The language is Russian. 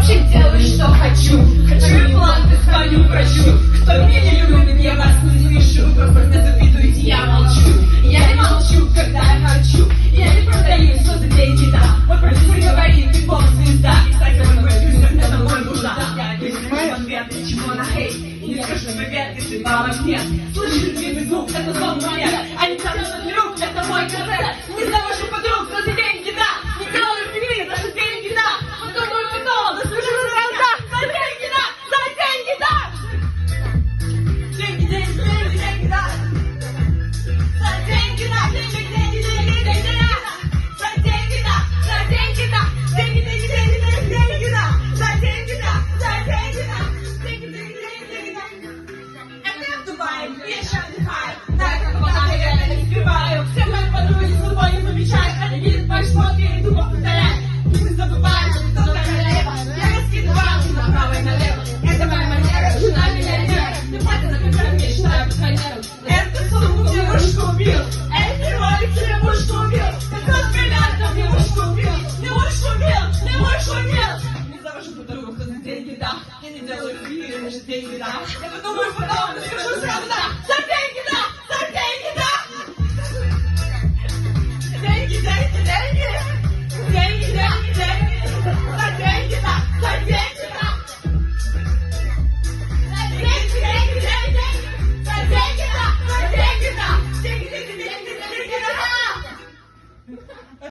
вообще делаю, что хочу. Хочу импланты, звоню врачу. Кто меня не любит, я вас не слышу. Вы просто завидуете, я молчу. Я не молчу, когда я хочу. Я не продаю, что за деньги, да. Мой продюсер говорит, ты поп-звезда. И, кстати, мой продюсер, это мой муза. Я не понимаю ответ, чего на хейт. И не скажу привет, если вам нет. Слышишь, любимый звук, это сон монет. А не тянут люк, это мой концерт. Не завожу подруг, но за деньги, да. Не делаю фигни, даже деньги, да. Подумаю потом, да слушай, да. За деньги, да, за деньги, да. Деньги, деньги, деньги, деньги, да. За деньги, да, деньги, деньги, деньги, деньги, да. За деньги, да, за деньги, да. Деньги, деньги, деньги, деньги, деньги, да. За деньги, да, за деньги, да. Деньги, деньги, деньги, деньги, да. Это я в Дубае, я еще отдыхаю. Так как богатый, я это не скрываю. Все мои подруги с собой не замечают. Они видят мой шмот, я иду повторять. И мы забываем, что кто королева. Я раскидываю направо и налево. Это моя манера, жена миллионера. Ты платье, за которым я считаю пацанером. Это сумку девушку убил. Эти ролики девушку убил. 500 миллиардов девушку убил. Девушку убил, девушку убил. Не завожу подругу, кто за деньги, да. Я не делаю фигни, даже деньги, да. Я подумаю потом, скажу сразу, да.